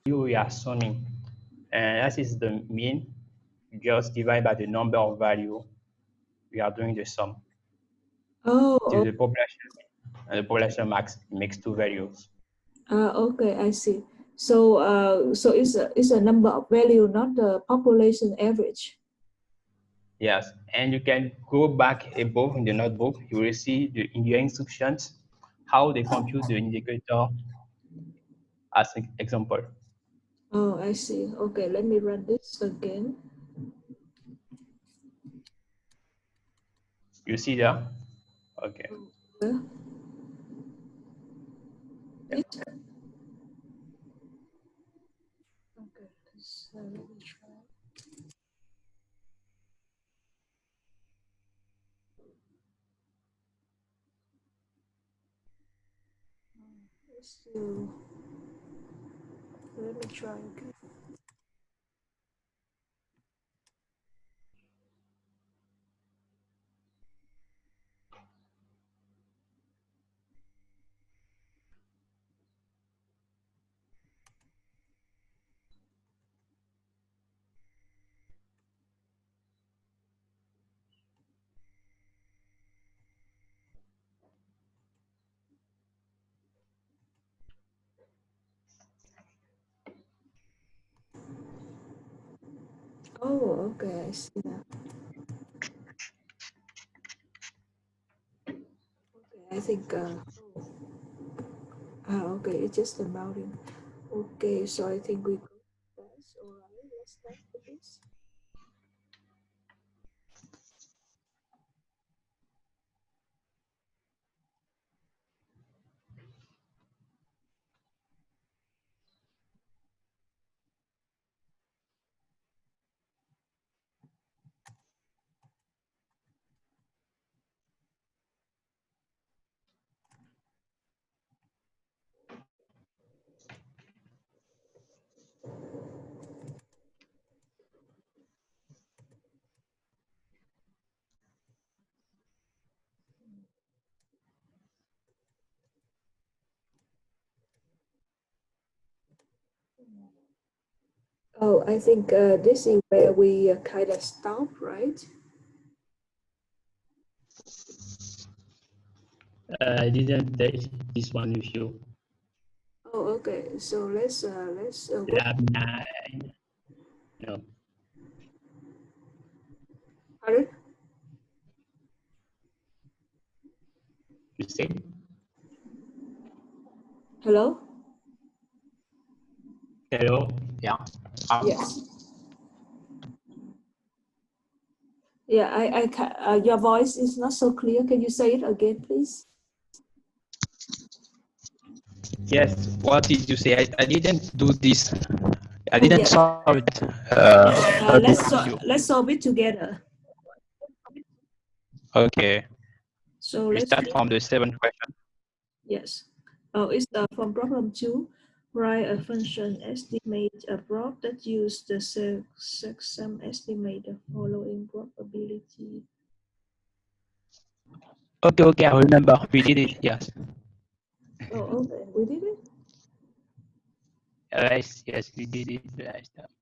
We are summing, and that is the mean. You just divide by the number of value. We are doing the sum. Till Oh, the population, and the population max makes two values. okay, I see. So it's a number of value, not the population average. Yes, and you can go back above in the notebook. You will see in your instructions how they compute the indicator as an example. Oh, I see. Okay, let me run this again. You see there? Okay. Well, Yeah. it, okay, let me try. Still, let me try again. Oh, okay, I see that. Okay, I think. Okay, it's just a mountain. Okay, so I think we go. That's all right. Let's start with this. Oh, I think this is where we kind of stop, right? I didn't take this one with you. Oh, okay. So let's what? Lab 9. No. Pardon? You said? Hello? Hello? Yeah. Yes. Yeah, your voice is not so clear. Can you say it again, please? Yes. What did you say? I didn't do this. I Oh, didn't yeah. solve it notebook Let's with you. let's solve it together. Okay. So We let's start do. from the seventh question. Yes. Oh, it's from problem 2. Write a function estimate a prop that use the sum estimate the following probability. Okay, okay, I remember. We did it. Yes. Oh, okay. We did it? Yes, yes, we did it last time.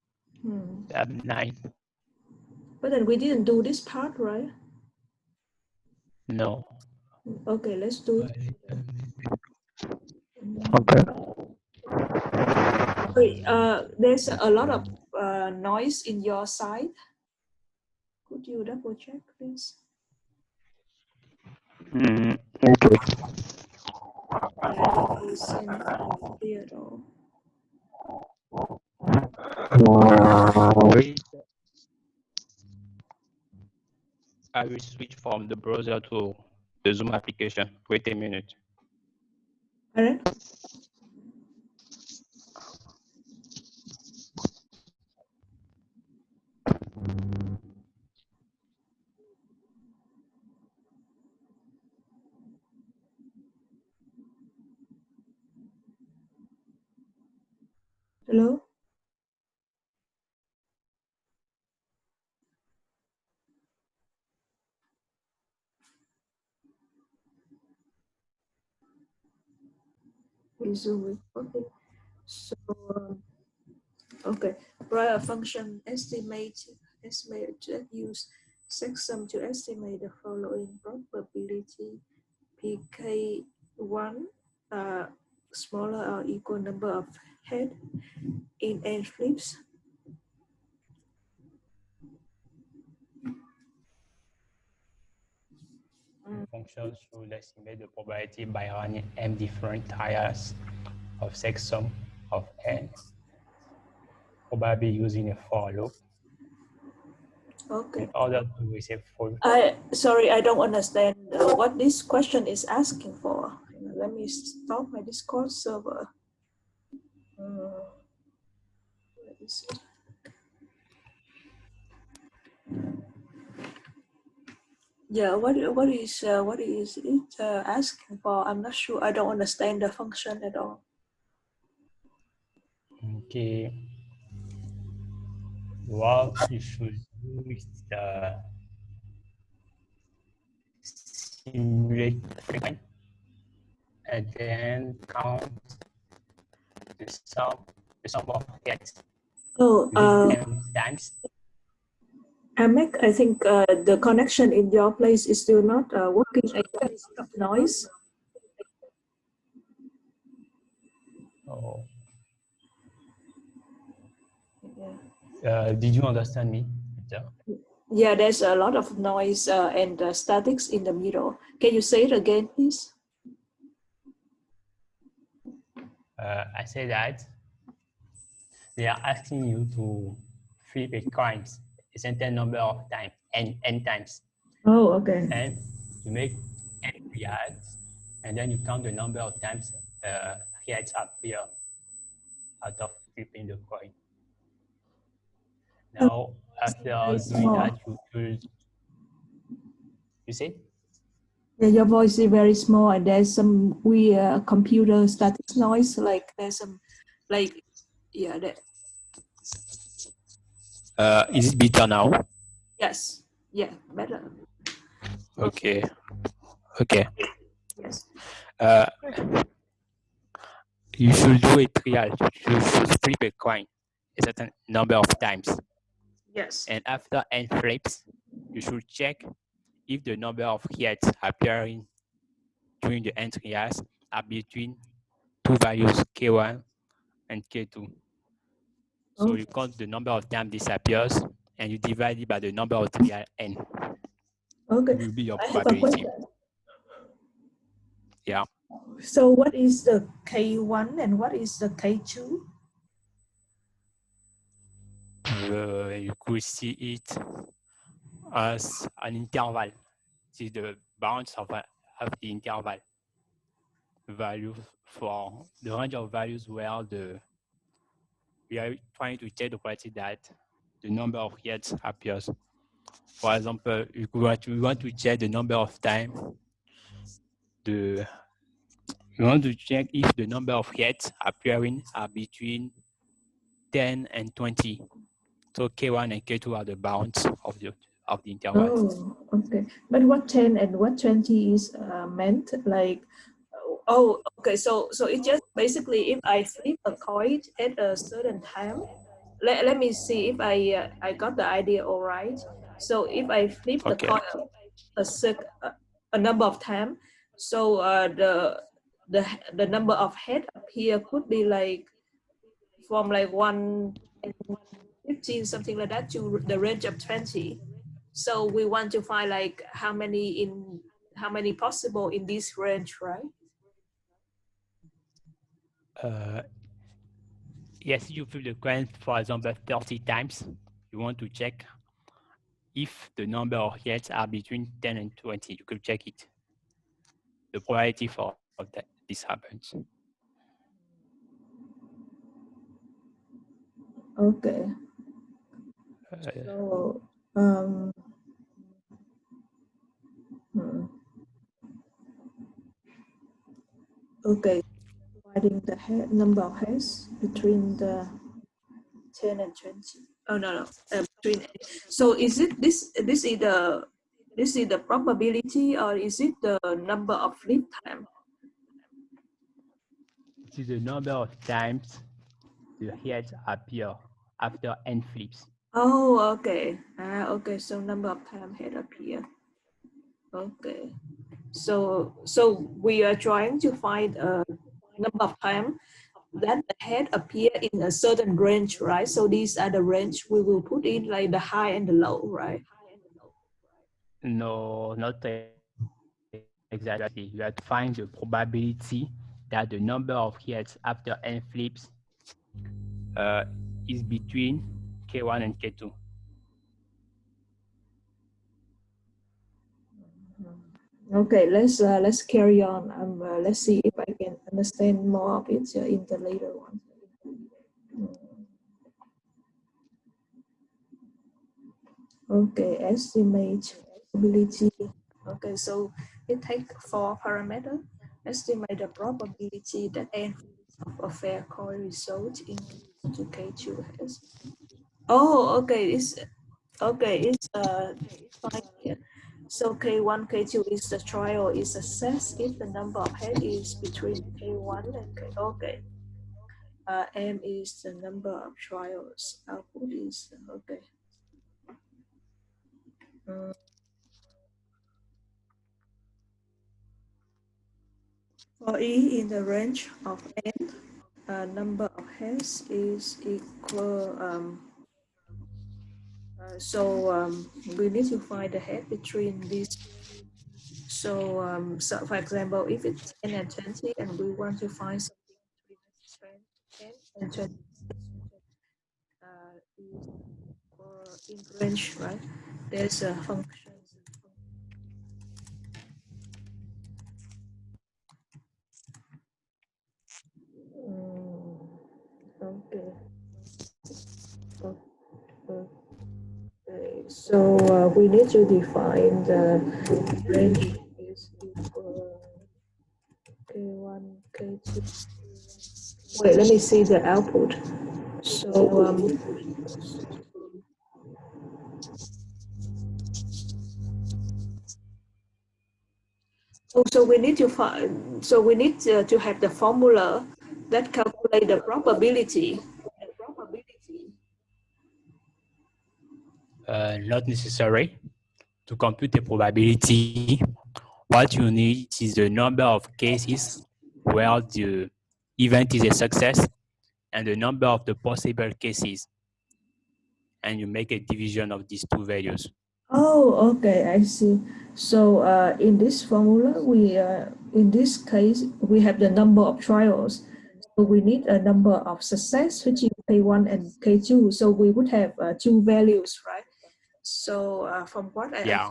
Hmm. Lab 9. But then we didn't do this part, right? No. Okay, let's do it. Okay. Wait, there's a lot of noise in your side. Could you double check, please? Okay. Yeah, I think it seems clear at all. Wait, I will switch from the browser to the Zoom application. Wait a minute. Alright. Hello? Resume recording. So, okay, write a function estimate that use checksum to estimate the following probability: pk1 smaller or equal number of head in n flips. The function should estimate the probability by running m different trials of checksum of n, probably using a for loop. Okay. In order to receive full. Sorry, I don't understand what this question is asking for. Let me stop my Discord server. Where is it? Yeah, what is it asking for? I'm not sure. I don't understand the function at all. Okay. What you should do is simulate the frequency and then count the sum of heads Oh, m times. Amek, I think the connection in your place is still not working. I think it's got noise. Oh. Yeah. Did you understand me? Yeah, there's a lot of noise and statics in the middle. Can you say it again, please? I say that they are asking you to flip a coin a certain number of times, n times. Oh, okay. And you make n reacts, and then you count the number of times reacts appear out of flipping the coin. Now, after doing that, you say? Yeah, your voice is very small, and there's some weird computer static noise. Like there's some, like, yeah, that. Is it better now? Yes. Yeah, better. Okay. Okay. Yes. You should do a trial. You should flip a coin a certain number of times. Yes. And after n flips, you should check if the number of heads appearing during the n trials are between two values k1 and k2. So you count the number of times this appears and you divide it by the number of trial n. Okay. It will be your I have a probability. question. Yeah. So what is the K1 and what is the K2? You could see it as an interval. This is the bounds of the interval value for the range of values where we are trying to check the probability that the number of heads appears. For example, we want to check the number of times we want to check if the number of heads appearing are between 10 and 20. So K1 and K2 are the bounds of the interval. Oh, okay. But what 10 and what 20 is meant? Like, oh, okay. So it just basically if I flip a coin at a certain time, let me see if I got the idea all right. So if I flip the coin a number of times, so the number of head up here could be like from like 115 something like that to the range of 20. So we want to find like how many possible in this range, right? Yes, you flip the coin, for example, 30 times. You want to check if the number of heads are between 10 and 20. You could check it. The probability for that this happens. Okay. So okay, dividing the number of heads between the 10 and 20. Oh no, between. So is it this is the probability or is it the number of flip time? It is the number of times the heads appear after n flips. Oh, okay. Okay. So number of time head appear. Okay. So we are trying to find a number of time that the head appear in a certain range, right? So these are the range we will put in, like the high and the low, right? No, not exactly. You have to find the probability that the number of heads after n flips uh, is between K1 and K2. Okay, let's carry on. Let's see if I can understand more of it in the later one. Okay, estimate probability. Okay, so it takes 4 parameters. Estimate the probability that n of a fair coin result into K2S. Oh, okay, it's fine here. So K1, K2 is the trial is success if the number of head is between K1 and K. Okay. M is the number of trials. Output is okay. For E in the range of N, number of heads is equal. We need to find the head between these. So for example, if it's 10 and 20, and we want to find something between 10 and 20, is in range, right? There's a function. Okay. Okay. So we need to define the range is equal K1, K2. Wait, let me see the output. So we need to find. So we need to have the formula that calculate the probability. Not necessary. To compute the probability, what you need is the number of cases where the event is a success and the number of the possible cases. And you make a division of these two values. Oh, okay, I see. So in this formula, in this case, we have the number of trials. So we need a number of success, which is K1 and K2. So we would have two values, right? So from what Yeah.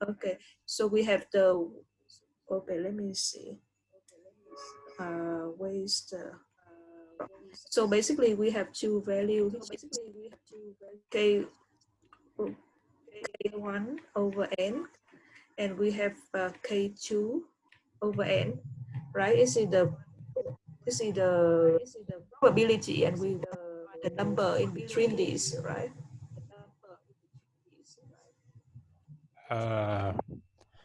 Okay, so we have the, okay, let me see. Where's the, so basically we have two values. K, K1 over N, and we have K2 over N, right? This is the probability, and we the number in between these, right?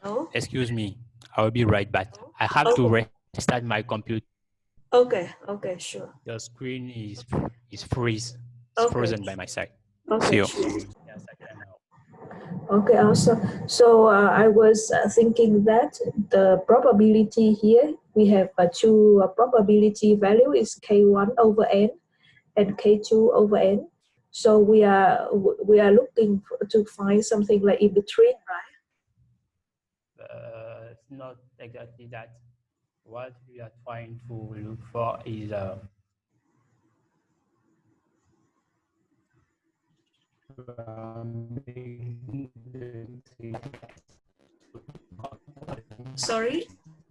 No? Excuse me. I'll be right back. I have to restart my computer. Okay, okay, sure. The screen is freeze. It's Okay. frozen by my side. Okay, See you. sure. Yes, I can now. Okay, also, so I was thinking that the probability here, we have two probability value is K1 over N and K2 over N. So we are looking to find something like in between, right? It's not exactly that. What we are trying to look for is Sorry.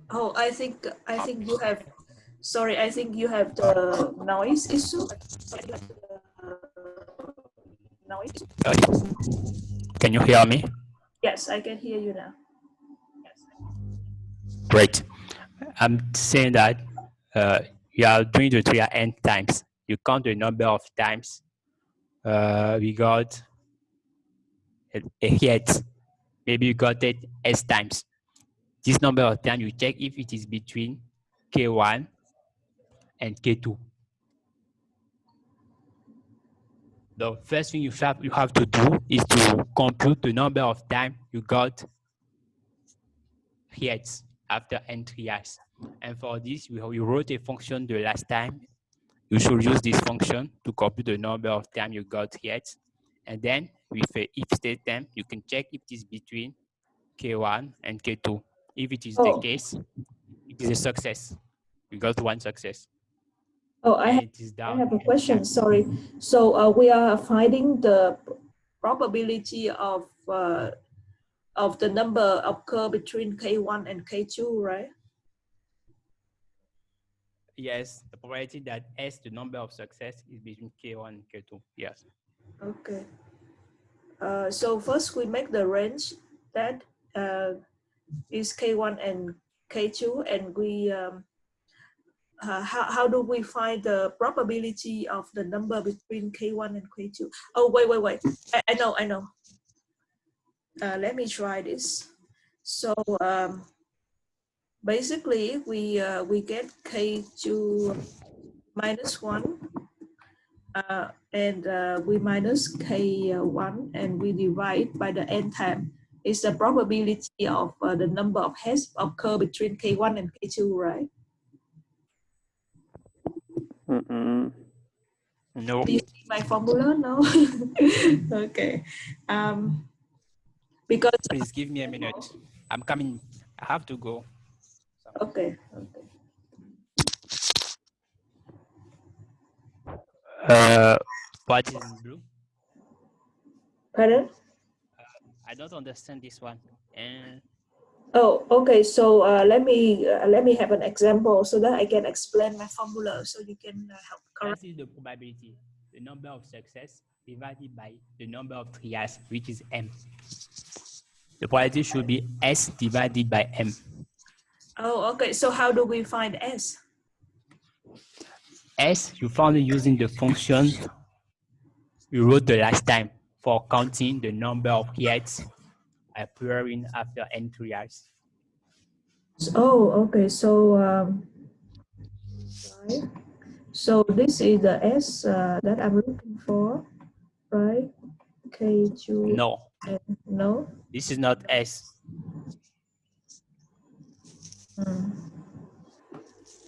Oh, I think you have. Sorry, I think you have the noise issue. Can you hear me? Yes, I can hear you now. Great. I'm saying that you are doing the trial n times. You count the number of times we got a hit. Maybe you got it S times. This number of times you check if it is between K1 and K2. the first thing you have to do is to compute the number of times you got hits after n trials. And for this, we wrote a function the last time. You should use this function to compute the number of times you got hits. And then with a if statement, you can check if it is between K1 and K2. If it is the case, it is a success. You got one success. Oh, I have a question. Sorry. So we are finding the probability of the number occur between K1 and K2, right? Yes, the probability that S, the number of success, is between K1 and K2. Yes. Okay. So first we make the range that is K1 and K2, and we how do we find the probability of the number between K1 and K2? Oh, wait. I know. Let me try this. So basically we get K2 minus 1 and we minus K1 and we divide by the n time. It's the probability of the number of heads occur between K1 and K2, right? No. Do you see my formula? No? Okay. Because please give me a minute. I'm coming. I have to go. Okay. What is in blue? Pardon? I don't understand this one. Oh, okay. So let me have an example so that I can explain my formula so you can help correct. This is the probability, the number of success divided by the number of trials, which is m. The probability should be S divided by m. Oh, okay. So how do we find S? S, you found it using the function we wrote the last time for counting the number of hits appearing after n trials. Oh, okay. So so this is the S that I'm looking for, right? K2. No. No. This is not S.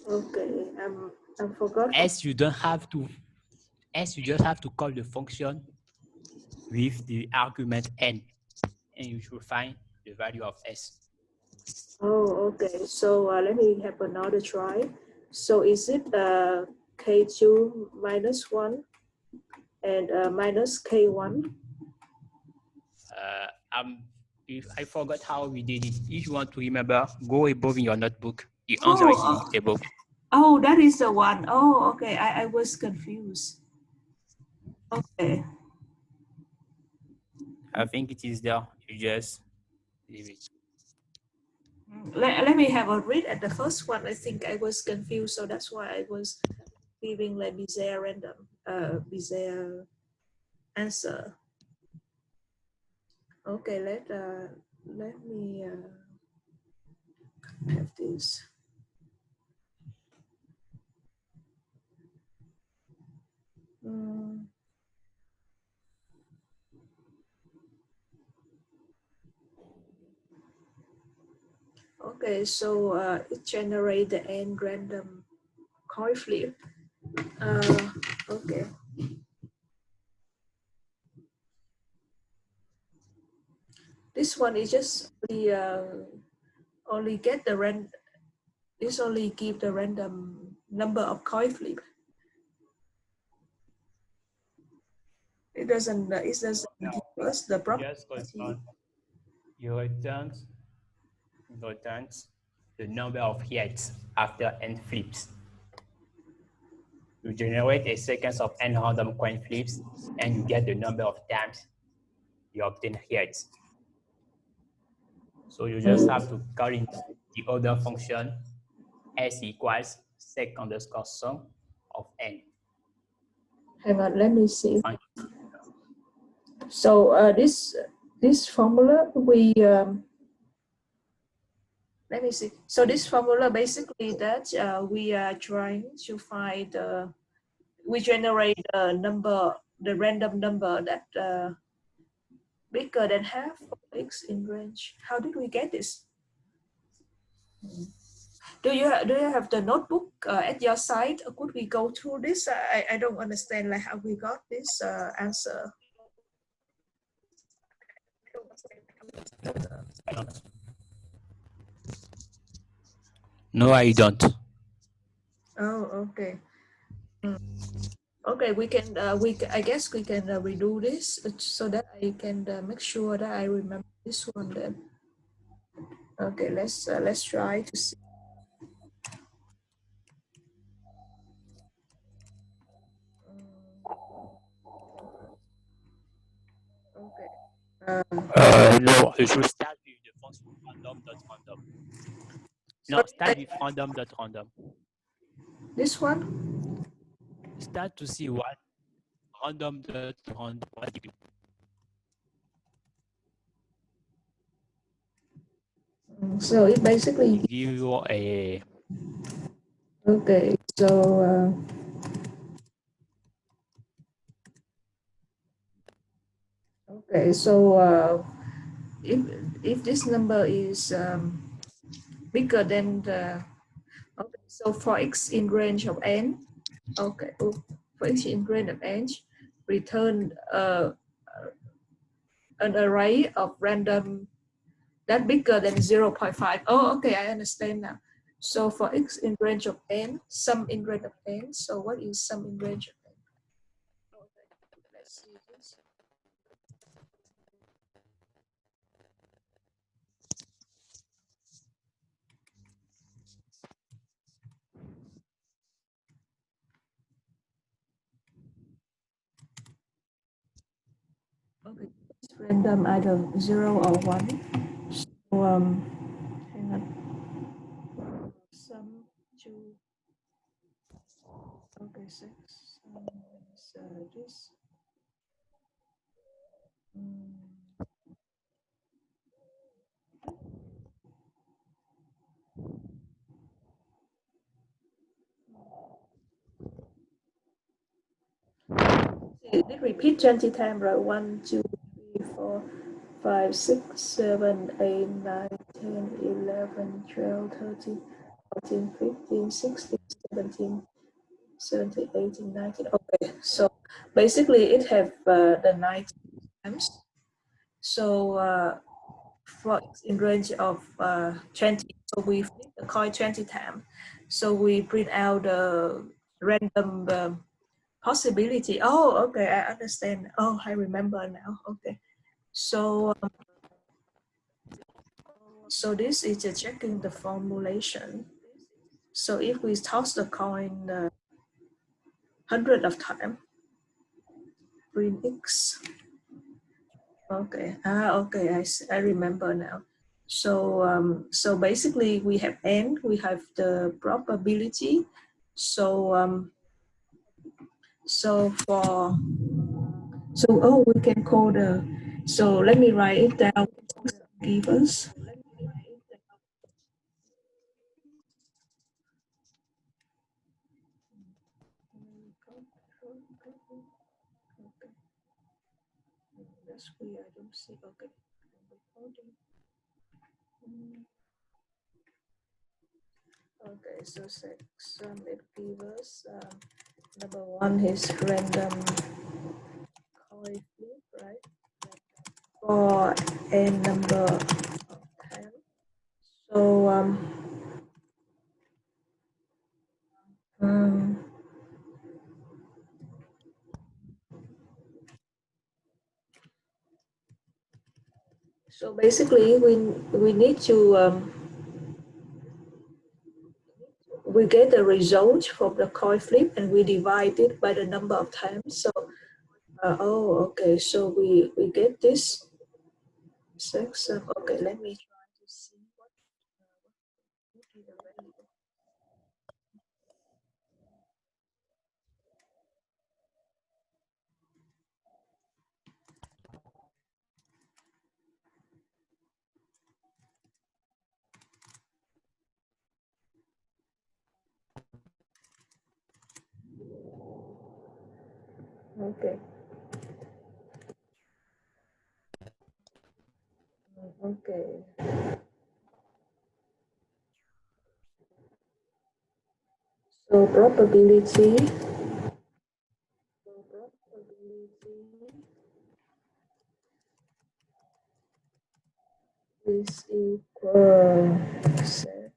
Okay. I forgot. S, you don't have to. S, you just have to call the function with the argument n, and you should find the value of S. Oh, okay. So let me have another try. So is it K2 minus 1 and minus K1? If I forgot how we did it. If you want to remember, go above in your notebook. The answer is above. Oh, that is the one. Oh, okay. I was confused. Okay. I think it is there. You just leave it. Let me have a read at the first one. I think I was confused, so that's why I was giving like Bizarre random, Bizarre answer. Okay, let me have this. Okay, so it generates the n random coin flip. Okay. This one is just only get the random. This only give the random number of coin flip. It doesn't give us the probability. You returns the number of hits after n flips. You generate a sequence of n random coin flips, and you get the number of times you obtain hits. So you just have to call in the other function S equals sec underscore sum of n. Hang on, let me see. So this formula we let me see. So this formula basically that we are trying to find we generate a number the random number that bigger than half of x in range. How did we get this? Do you have the notebook at your side? Or could we go through this? I don't understand like how we got this answer. No, I don't. Oh, okay. Okay, we can. I guess we can redo this so that I can make sure that I remember this one. Then. Okay, let's try to see. Okay. No, you should start with the function random.random. No, start with random.random. This one? Start to see what random.random what it So it basically give you a okay. So okay. So if this number is bigger than the okay. So for x in range of n, okay. For x in range of n, return an array of random that bigger than 0.5. Oh, okay, I understand now. So for x in range of n, sum in range of n. So what is sum in range of n? Okay, let's see this. Okay, it's random either 0 or 1. So hang on. Sum to okay, 6 is this. It repeat 20 times, right? 1, 2, 3, 4, 5, 6, 7, 8, 9, 10, 11, 12, 13, 14, 15, 16, 17, 17, 18, 19. Okay, so basically it have the 9 times. So for in range of 20, so we flip the coin 20 times. So we print out the random possibility. Oh, okay, I understand. Oh, I remember now. Okay, so so this is checking the formulation. So if we toss the coin hundred of times, print x. Okay. Okay. I remember now. So so basically we have n. We have the probability. So so for so oh we can call the. So let me write it down. Give us. Okay. That's weird. I don't see. Okay. Okay, so section it gives us number one is random coin flip, right? For a number of 10. So um, so basically we need to we get the result from the coin flip and we divide it by the number of times. So oh okay, so we get this six. Okay, let me try to see what would be the value. Okay. Okay. So probability is equal set,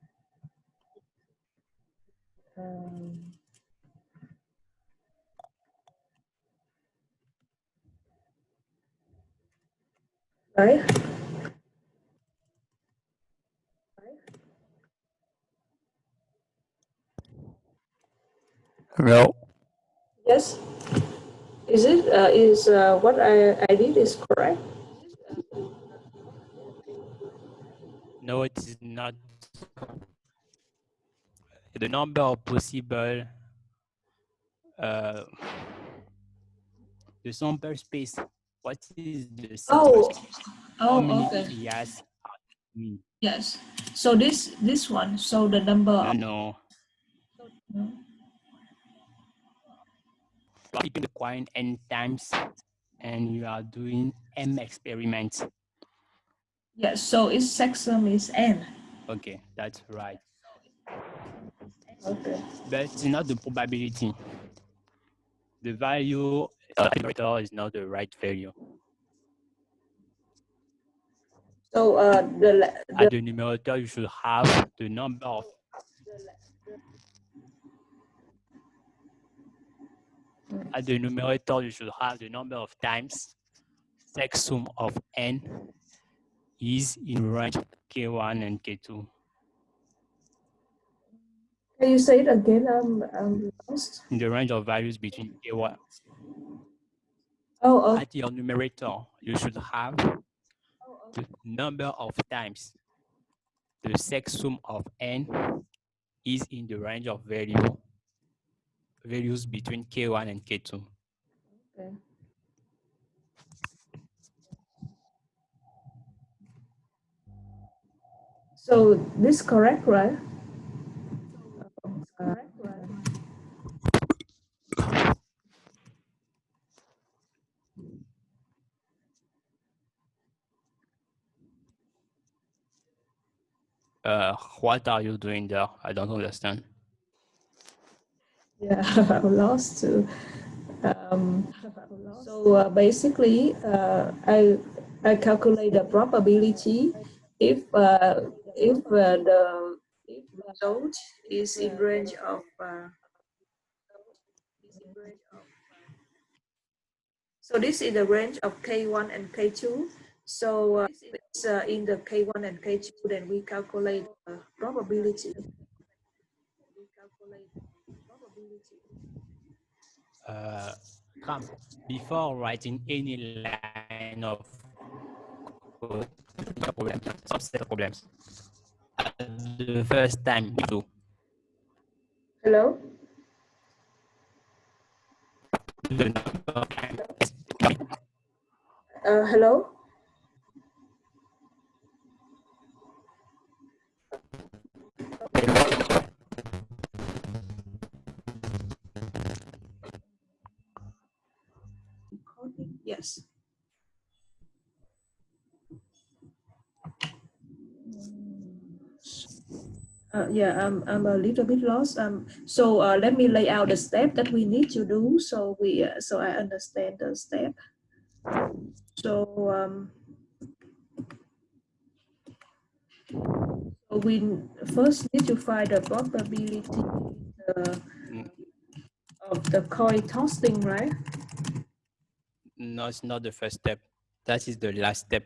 um, right? No, Yes. Is it what I did is correct? no, it is not. The number of possible, uh, the sample space. What is the sample Oh, space? How oh, many okay. trias? Yes. So this one. So the number. No, no. No. Flipping the coin n times, and you are doing m experiments. Yes. So its checksum is n. Okay, that's right. Okay. But it's not the probability. The value is not the right value. So At the numerator, you should have the number of at the numerator, you should have the number of times checksum of n is in range k1 and k2. can you say it again? I'm lost. In the range of values between k1. Oh, At your numerator, you should have the number of times the checksum of n is in the range of values between k1 and k2. okay. So this correct, right? Correct, right? What are you doing there? I don't understand. Yeah, I'm lost too. So basically, I calculate the probability if the result is in range of so this is the range of K1 and K2. So it's in the K1 and K2, then we calculate probability. Before writing any line of code, problems, subset problems. The first time you do Hello? the number of times. Hello? Yes. Yeah, I'm a little bit lost. So let me lay out the step that we need to do so I understand the step. So we first need to find the probability of the coin tossing, right? No, it's not the first step. That is the last step.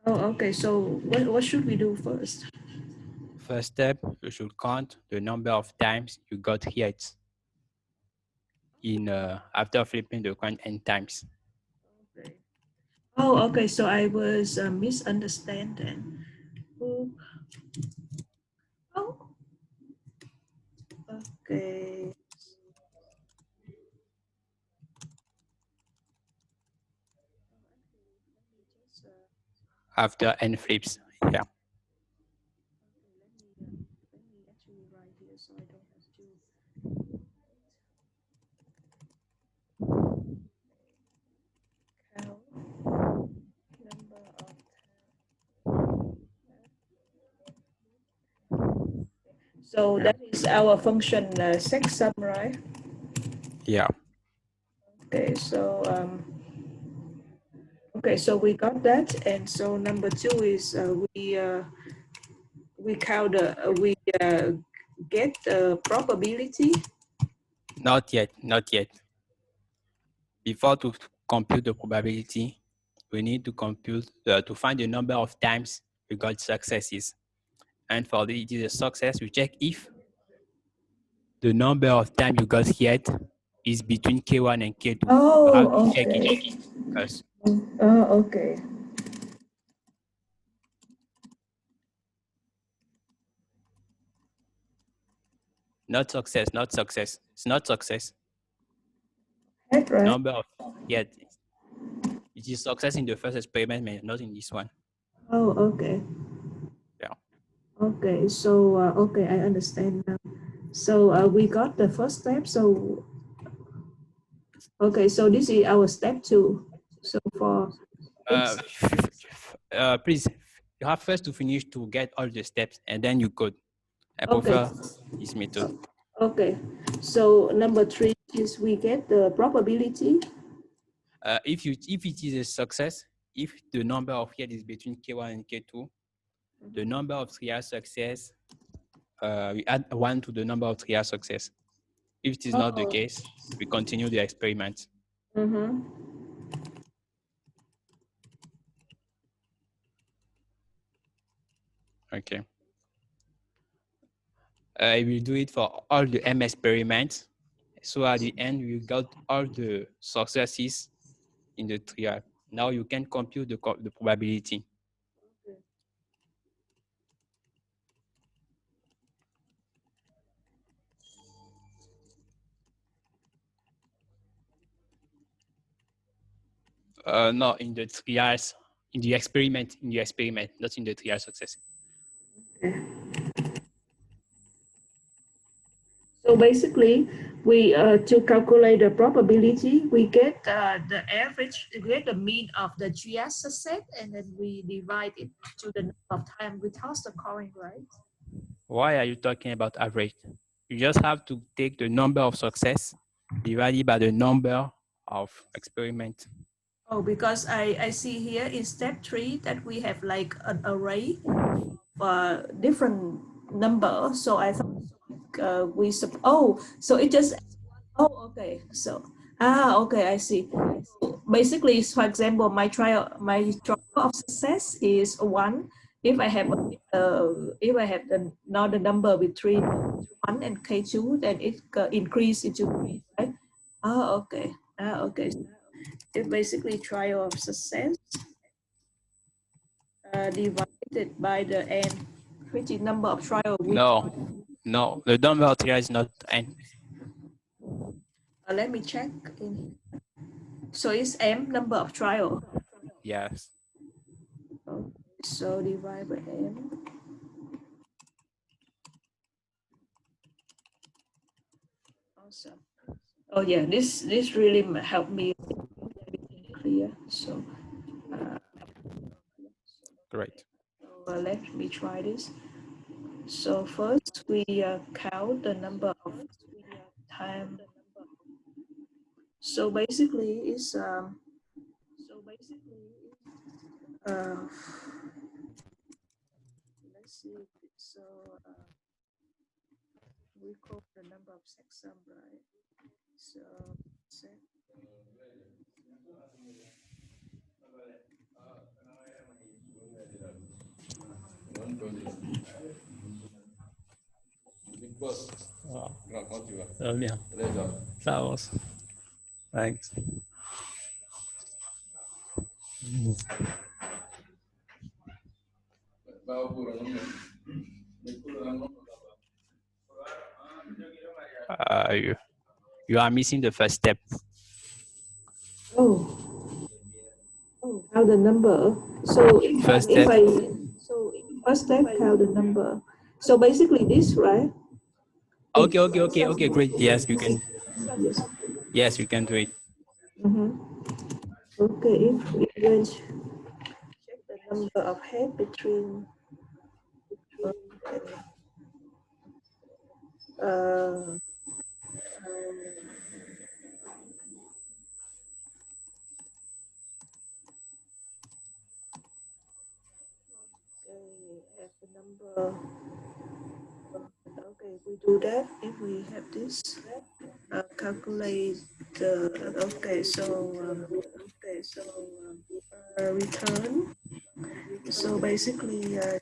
Oh, okay. So what should we do first? First step, you should count the number of times you got hit in after flipping the coin n times. Okay. Oh, okay. So I was misunderstanding. Oh, oh, okay. After n flips, yeah. Let me actually write here so I don't have to. Count number of So that is our function checksum, right? Yeah. Okay, so okay, so we got that, and so number two is we count we get the probability. Not yet. Not yet. Before to compute the probability, we need to compute to find the number of times we got successes. And for it is a success, we check if the number of times you got hit is between K1 and K2. You have to Oh, check okay. it first. Oh, okay. Not success, not success. It's not success. That's right. Number of, yeah, it is success in the first experiment, but not in this one. Oh, okay. Yeah. Okay, so okay, I understand now. So we got the first step. So okay, so this is our step two. So for Please, you have first to finish to get all the steps, and then you code. I okay, prefer this method. okay. So number three is we get the probability. If it is a success, if the number of hits is between K1 and K2, the number of trial success, we add 1 to the number of trial success. If it is not the case, we continue the experiment. Okay. I will do it for all the M experiments. So at the end, we got all the successes in the trial. Now you can compute the probability. No, in the trials, in the experiment, not in the trial success. Okay. So basically, we to calculate the probability, we get the average, we get the mean of the GS set, and then we divide it to the number of time we toss the coin, right? Why are you talking about average? You just have to take the number of success divided by the number of experiments. Oh, because I see here in step three that we have like an array of different number. So I thought so it just, okay. So, okay, I see. So basically, for example, my trial of success is one. If I have now the number between 1 and K2, then it increase into 3, right? Okay. Okay. It's basically trial of success divided by the n, which is number of trial. No, the number of trials is not n. Let me check. So it's m number of trial. Yes. So divide by m. Awesome. Oh yeah, this really helped me clear. So Great. let me try this. So first we count the number of time. So basically it's uh, let's see. So we call the number of checksum, right? So set. Bien. Vamos. Thanks. You are missing the first step. Oh, count the number. So First step. first step count the number. So basically this, right? Okay, great. Yes, you can. Yes. Yes, you can do it. Okay, if we then check the number of head between Uh, okay, have the number. Okay, we do that if we have this. Calculate the. Okay, so return. So basically, trial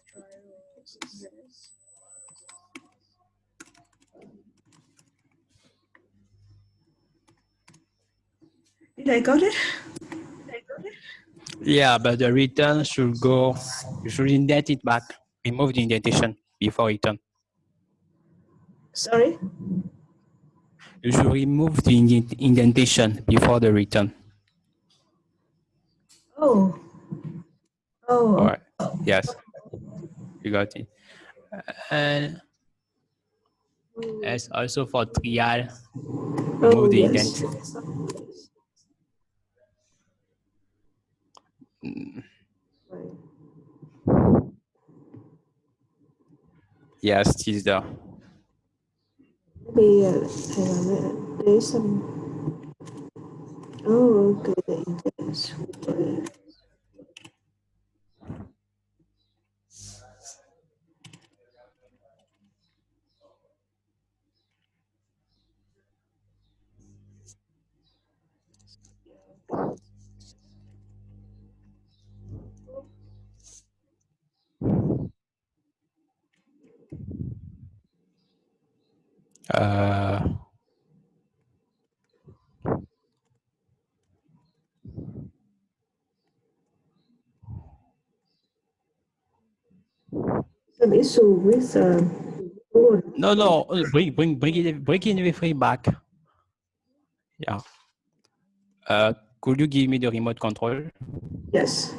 success. Did I got it? Yeah, but the return should go, you should indent it back, remove the indentation before return. Sorry? You should remove the indentation before the return. Oh. Oh. All right. Yes. You got it. And as also for trial, remove the indent. Yes, it is there. Maybe hang on, there's some. Oh, okay, the indents. Some issue with No, bring it free back. Yeah. Could you give me the remote control? Yes.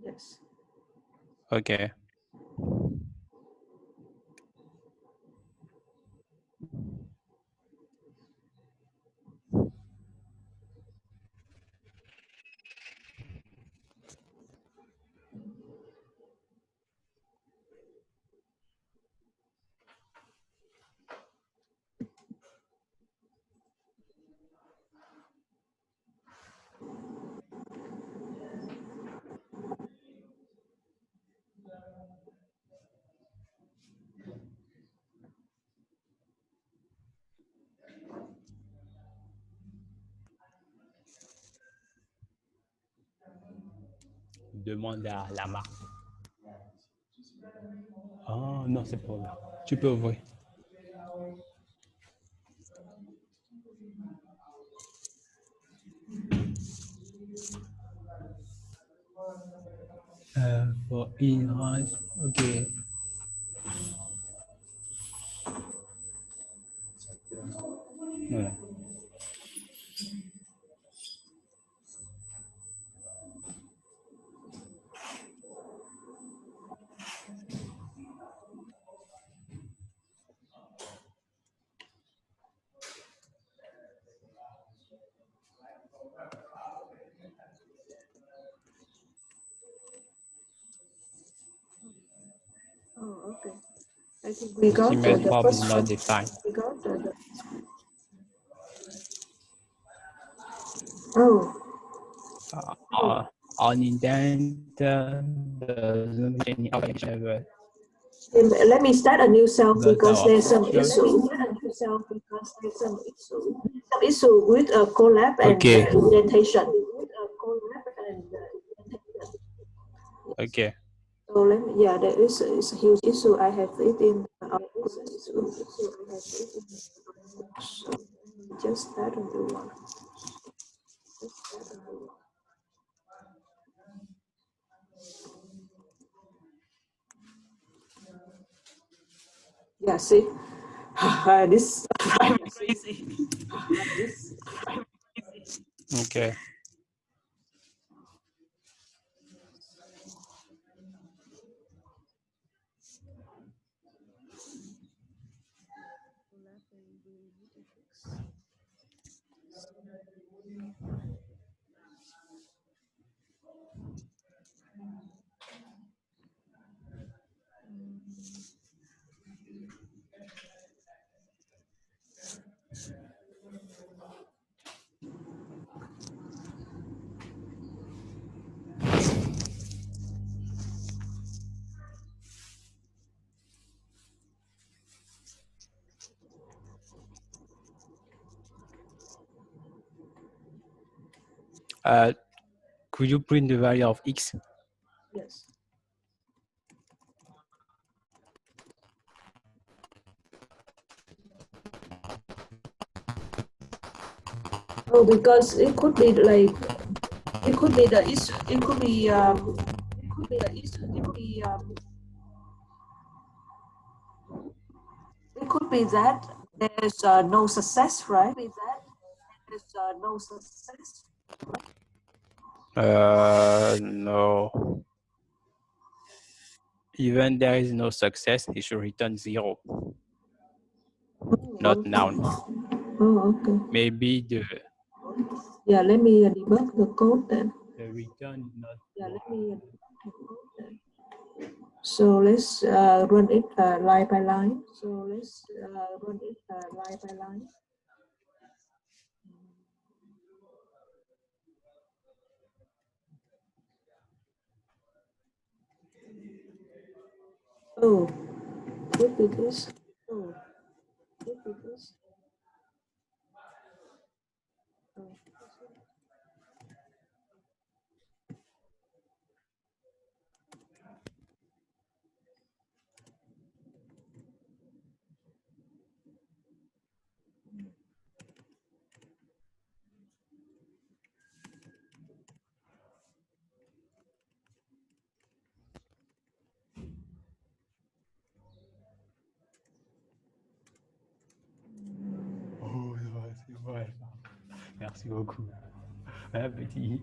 Yes. Okay. Demande à la marque. Oh non, c'est pas ouvert. Tu peux ouvrir. For in-house, okay. Ouais. Oh, okay. I think we got Email the form first is not defined. We got the. Oh. On indent doesn't any option. Let me start a new cell because there's some issue. Some issue with a collab and Okay. indentation. Okay. So let me, yeah, there is a huge issue. I have it in our so just start a new one. Yeah, see, this crazy. Okay. Could you print the value of x? Yes. Oh, because it could be like, it could be the issue, it could be it could be that there's no success, right? No. Even there is no success, it should return 0. Not noun. Oh, okay. Maybe the let me debug the code then. the return not. So let's run it line by line. Oh, what it is? Oh, c'est vrai. Merci beaucoup. Un petit.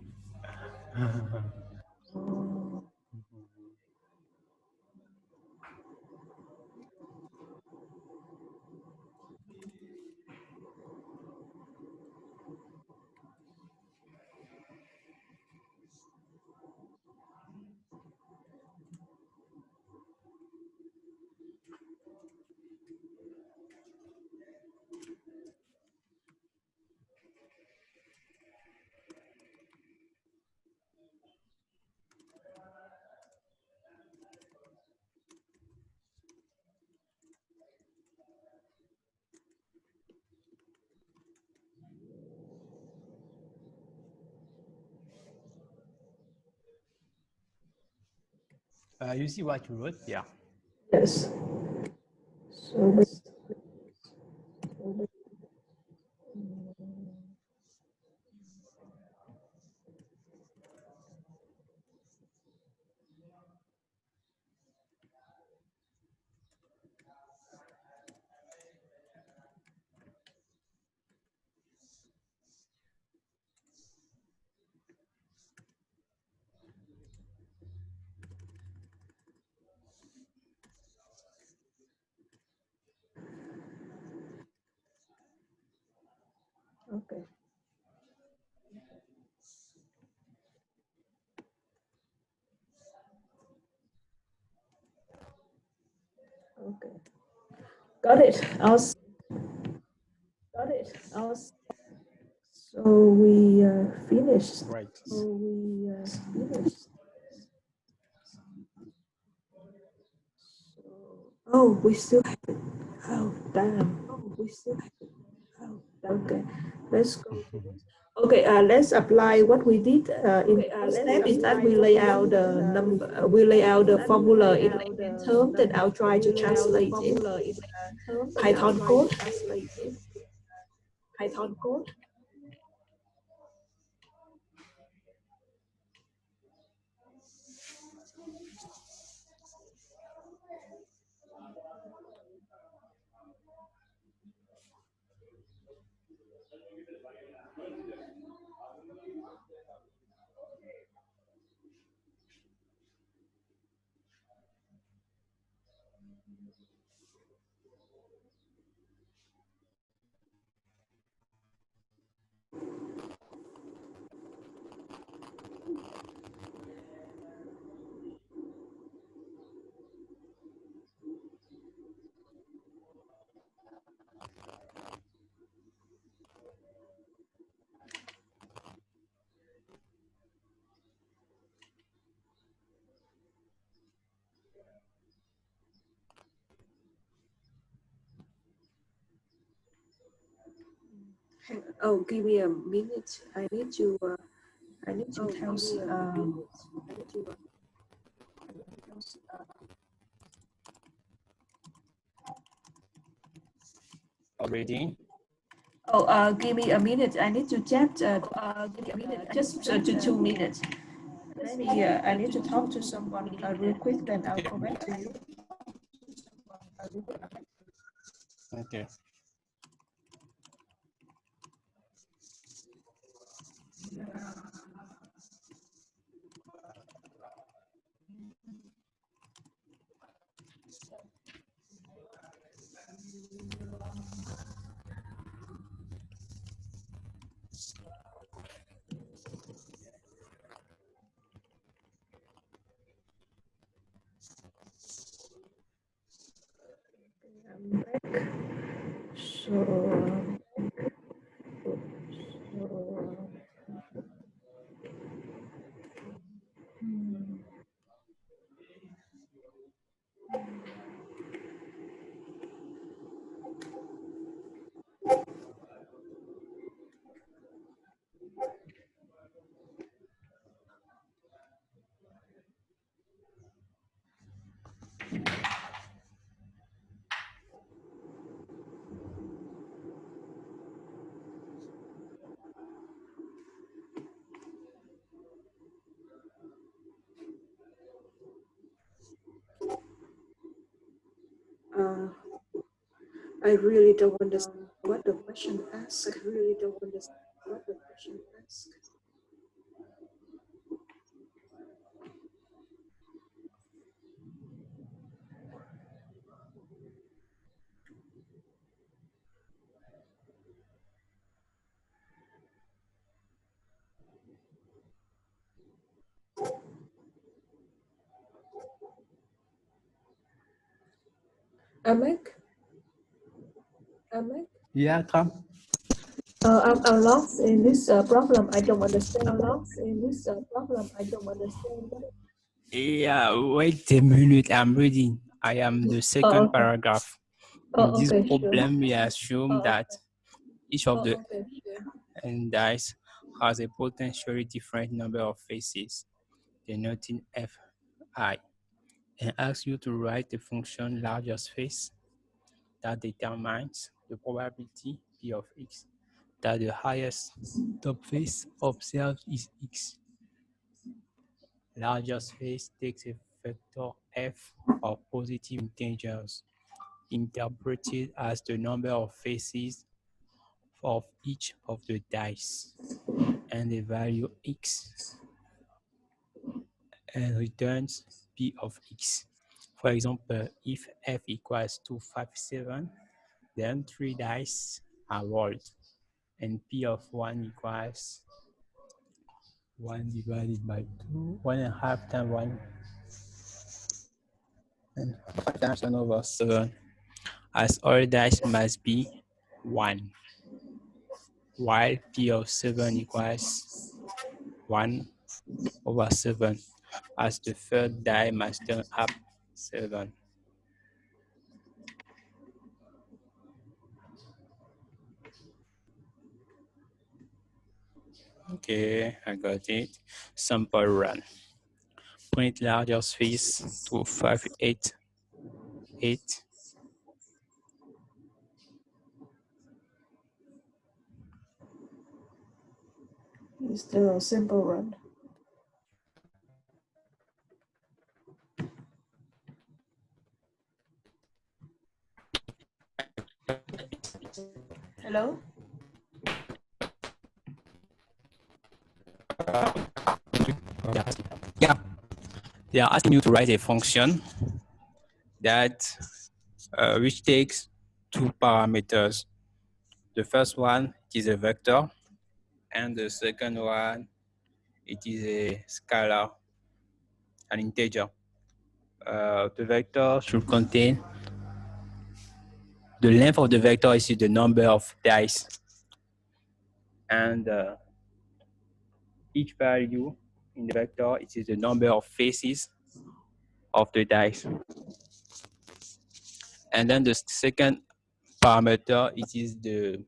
You see what you wrote? Yeah. Yes. So okay. Okay. Got it. So we finished. Right. Oh, we still have it. Oh, damn. Okay, let's go. Okay, let's apply what we did in first step is that we lay out the number, we lay out the formula in layman term, then I'll try to translate it Python code. Oh, give me a minute. I need to I need to tell Already? oh, give me a minute. I need to chat. Give me a minute. Just to 2 minutes. Let me. I need to talk to someone real quick. Then I'll come back to you. Okay. I'm back. I really don't understand what the question asks. I really don't understand what the question asks. Amek? Yeah, come. I'm lost in this problem. I don't understand. I'm lost in this problem. I don't understand. Yeah, wait a minute. I'm reading. I am the second Okay. paragraph. In this Okay, problem, we assume that each of the okay, sure. n dice has a potentially different number of faces, denoting fi, and asks you to write the function largest face that determines the probability p of x that the highest top face observed is x. Largest face takes a vector f of positive integers, interpreted as the number of faces of each of the dice, and the value x, and returns p of x. For example, if f equals 257, then 3 dice are rolled, and p of 1 equals 1 divided by 2, 1.5 times 1, and 5 times 1 over 7, as all dice must be 1, while p of 7 equals 1 over 7, as the third die must turn up 7. Okay, I got it. Sample run. Print largest face to 588. It's still a simple run. Hello? Yeah, they are asking you to write a function that which takes two parameters. The first one is a vector, and the second one it is a scalar, an integer. The vector should contain the length of the vector is the number of dice, and each value in the vector it is the number of faces of the dice. And then the second parameter it is the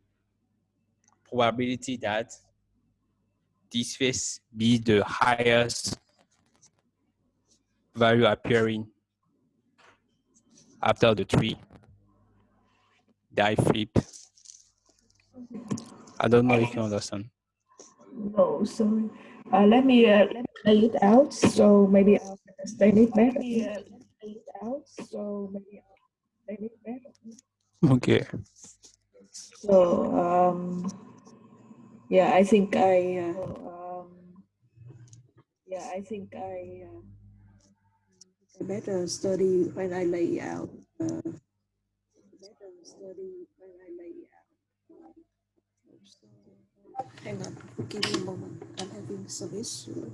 probability that this phase be the highest value appearing after the tree that I flip. I don't know if you understand. No, sorry. Let me play it out. So maybe I'll understand it better. Okay. So yeah, I think I better study when I lay out. Hang on, give me a moment. I'm having some issue.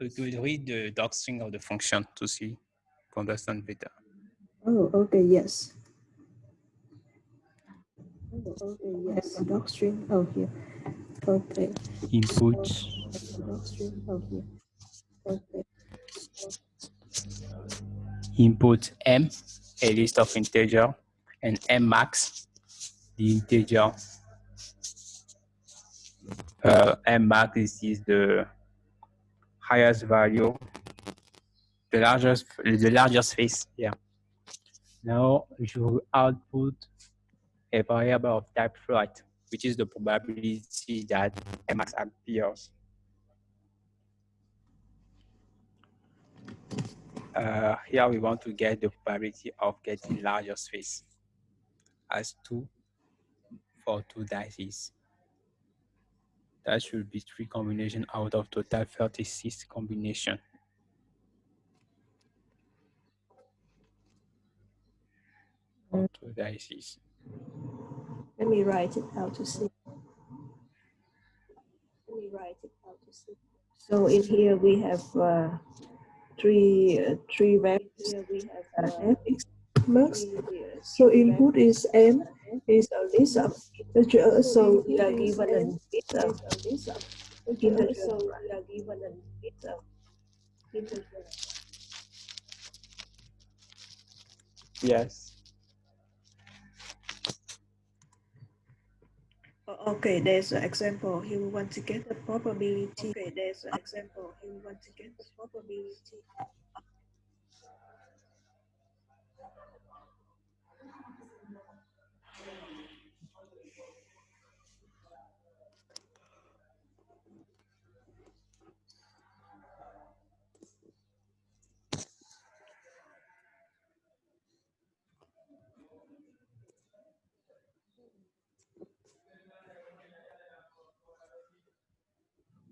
We could read the docstring of the function to see, to understand better. Oh, okay, yes. Yes, docstring. Oh, here. Okay. Input Docstring. Oh, here. Okay. input m, a list of integer, and m max, the integer. M max is the highest value, the largest space. Yeah. Now we should output a variable of type float, which is the probability that m max appears. Here we want to get the probability of getting larger space as 2 for 2 dices. That should be 3 combinations out of total 36 combination. For 2 dices. Let me write it out to see. So in here we have three values. Fx max. So input is m is a list of integers. So we are given a list of integers. Yes. Okay, there's an example. Here we want to get the probability.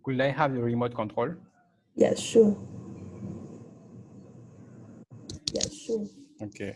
Could I have the remote control? Yes, sure. Okay.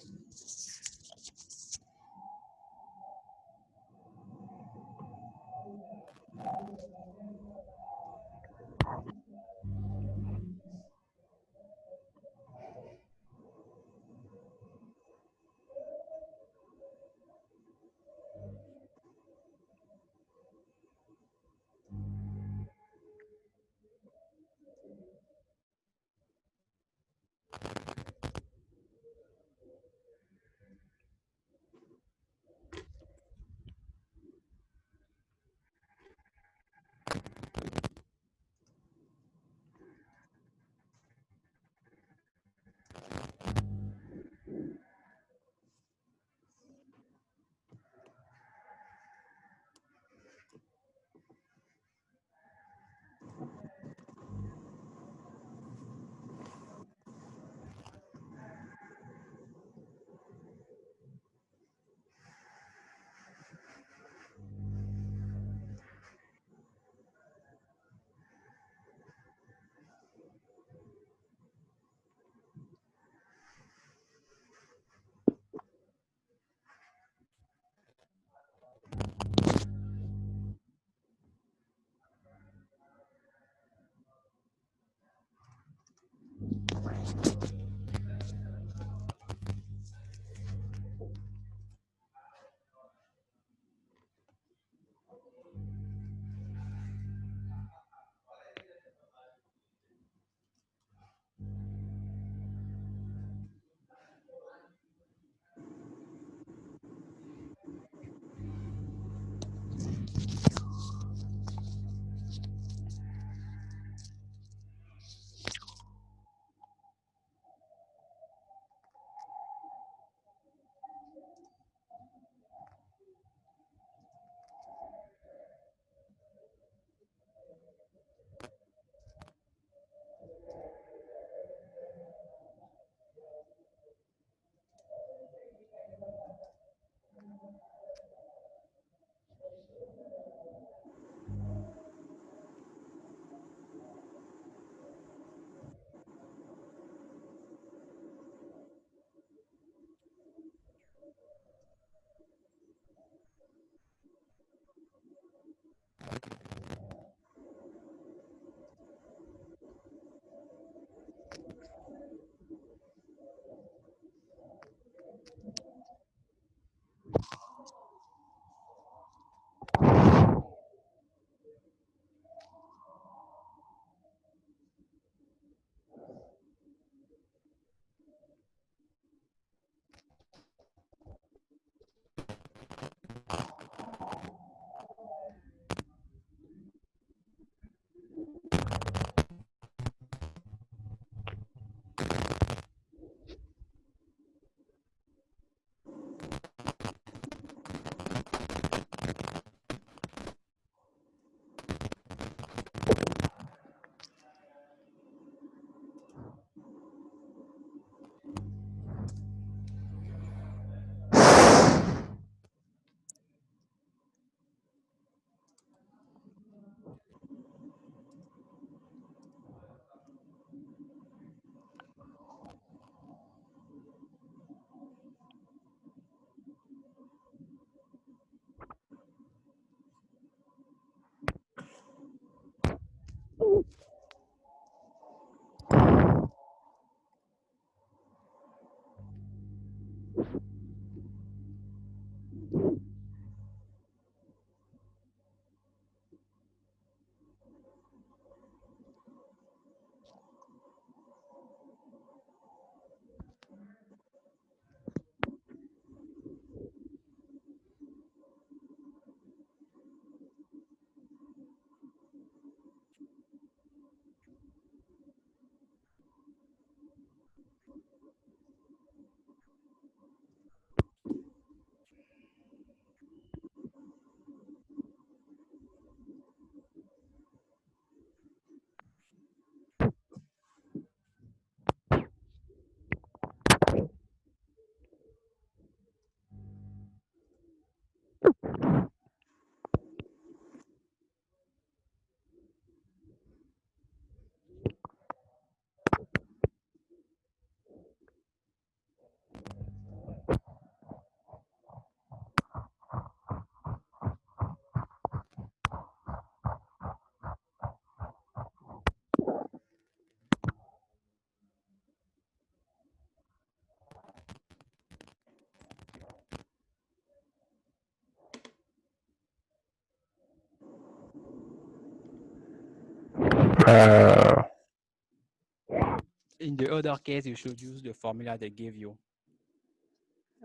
In the other case, you should use the formula they gave you.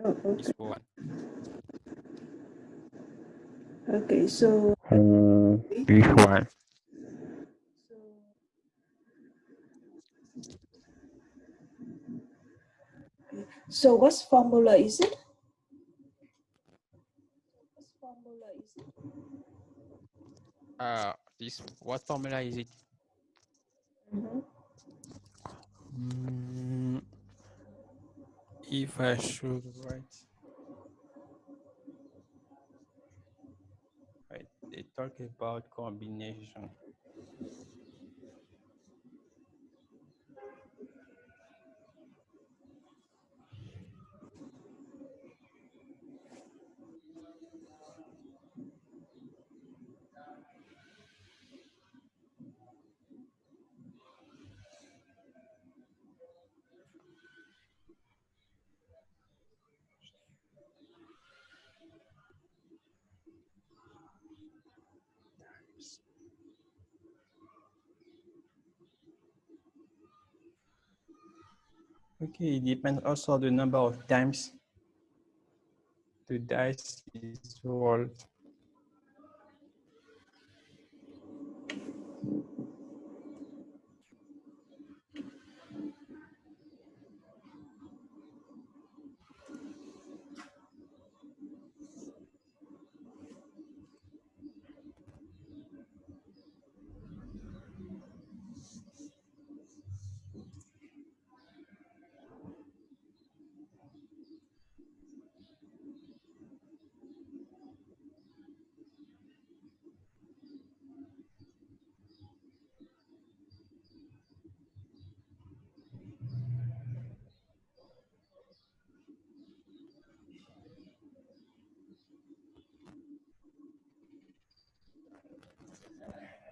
Oh, This one. okay. So This one. so what formula is it? This what formula is it? If I should write, right, they talk about combination. Okay, it depends also the number of times the dice is rolled.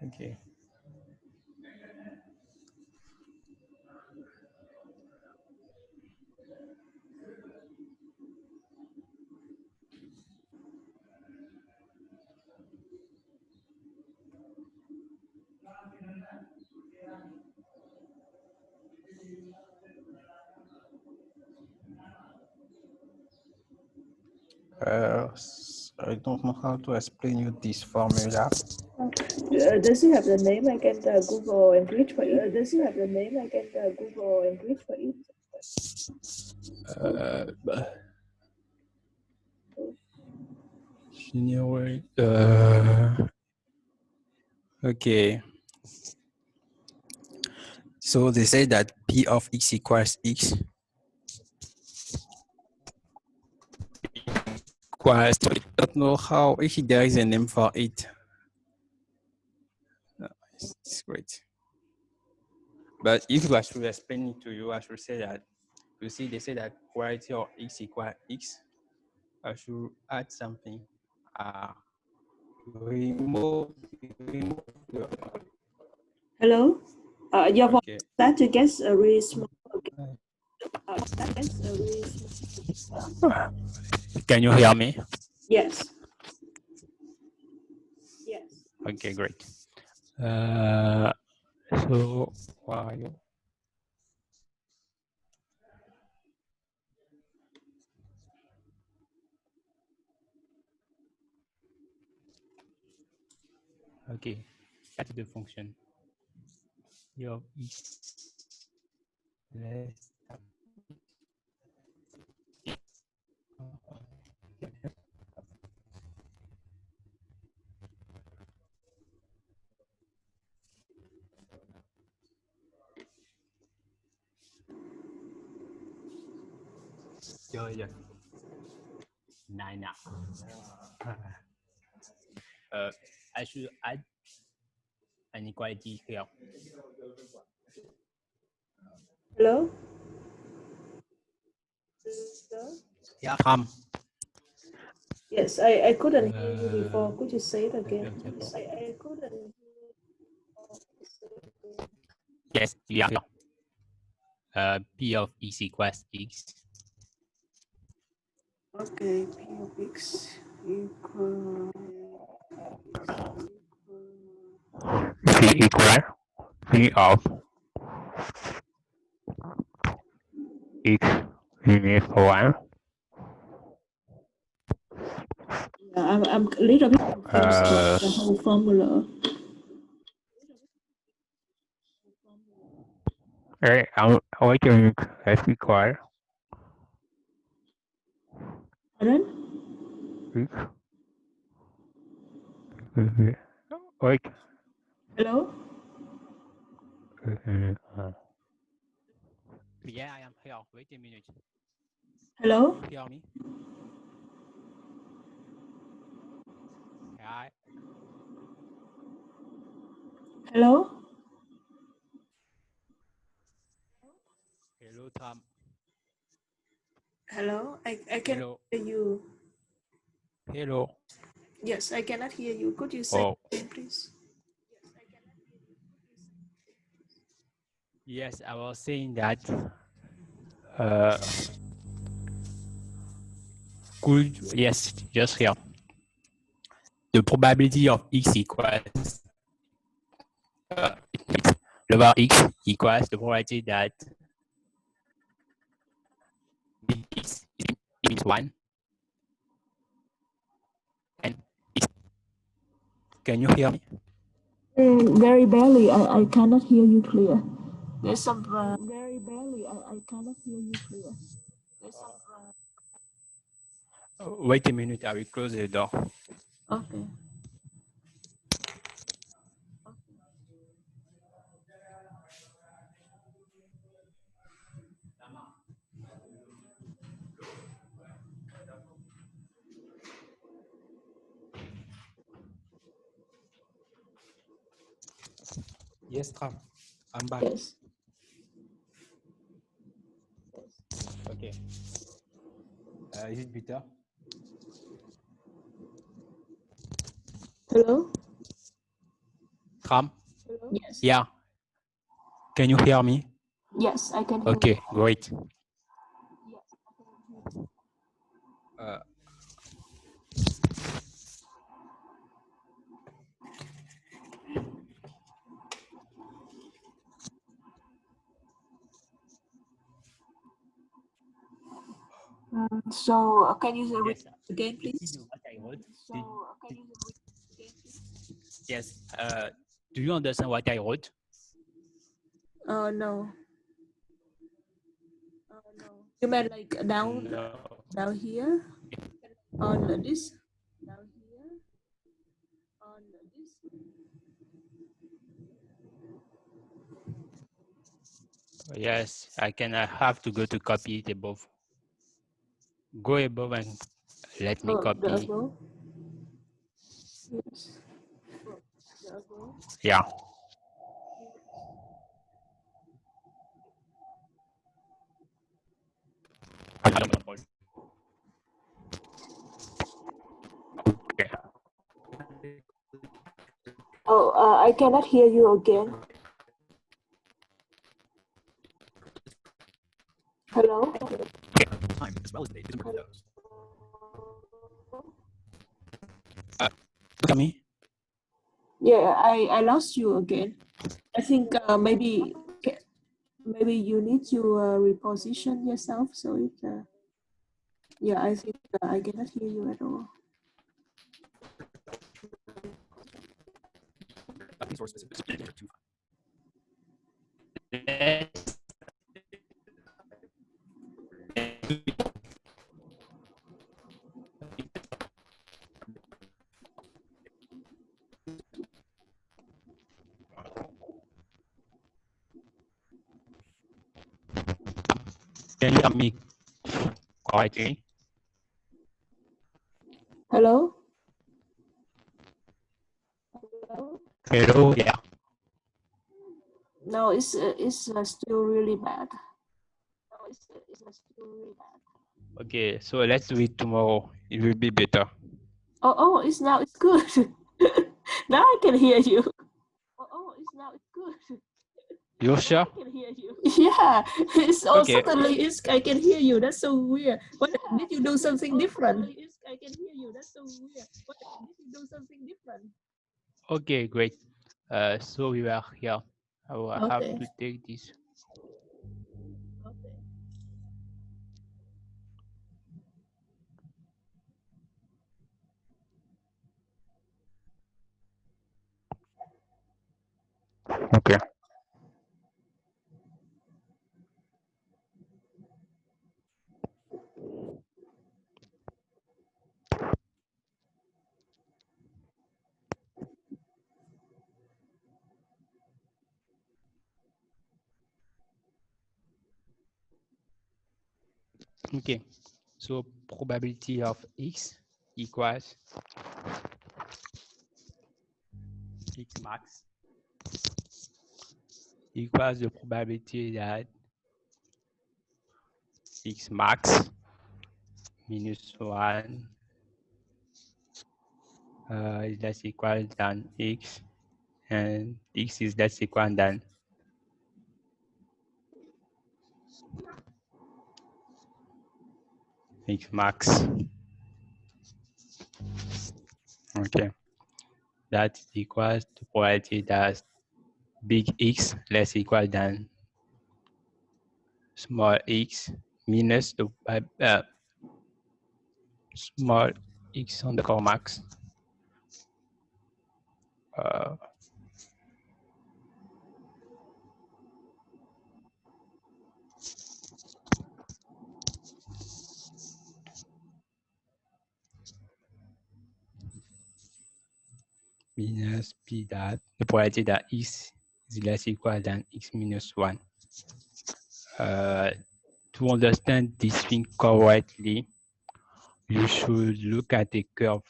Okay. I don't know how to explain you this formula. Does it have the name? I can Google and read for it. Does it have the name? I can Google and read for it. Okay. So they say that P of X equals X equals, I don't know how, if there is a name for it. It's great. But if I should explain it to you, I should say that, you see, they say that quality of X equals X. I should add something. Remove the, Hello? Your voice okay. that gets really small. That gets really small. Can you hear me? Yes. Yes. Okay, great. So, where are you? Okay, that's the function. Your x less chơi rồi này nè. I should add an equality here. Hello? Yeah, Ham. Yes, I couldn't hear you before. Could you say it again? I couldn't hear Yes, yeah. P of x equals x. Okay, P of x equal C equal P of x minus 1. Yeah, I'm a little bit confused with the whole formula. Hey, wait a minute. F equal Pardon? x. Wait. Hello? Yeah, I am here. Wait a minute. Hello? Hear me? Hi. Hello? Hello, Tom. Hello? I can Hello. hear you. Hello. Yes, I cannot hear you. Could you say Oh, it again, please? yes, I was saying that. Yes, just here. The probability of x equals over x equals the probability that x is 1. And can you hear me? Very barely. I cannot hear you clear. There's some very barely. I cannot hear you clear. There's some Wait a minute, I will close the door. okay. Yes, Tom. I'm back. Yes. Okay. Is it better? Hello? Tom? Yes. Yeah. Can you hear me? Yes, I can hear you. Okay, great. So can you repeat Yes. again, please? What I wrote? Yes. Yes. Do you understand what I wrote? No. You meant like down No. down here on this? Down here on this? Yes, I have to go to copy it above. Go above and let me The copy. above? Yes. The above? Yeah. Okay. Oh, I cannot hear you again. Hello? as well as the different those. Look at me. Yeah, I lost you again. I think maybe you need to reposition yourself so it. Yeah, I think I cannot hear you at all. Can you hear me correctly? Hello? Hello, yeah. No, it's still really bad. No, it's still really bad. Okay, so let's do it tomorrow. It will be better. Oh, it's good. Now I can hear you. Oh, it's good. You're sure? I can hear you. Yeah, Okay. suddenly I can hear you. That's so weird. What did you do something different? I can hear you. That's so weird. What did you do something different? Okay, great. So we are here. I will have to take this. Okay. Okay, so probability of x equals x max equals the probability that x max minus 1 is less equal than x, and x is less equal than x max. Okay, that equals the probability that big X less equal than small x minus the small x underscore max. Minus p dot the probability that x is less equal than x minus 1. To understand this thing correctly, you should look at the curve.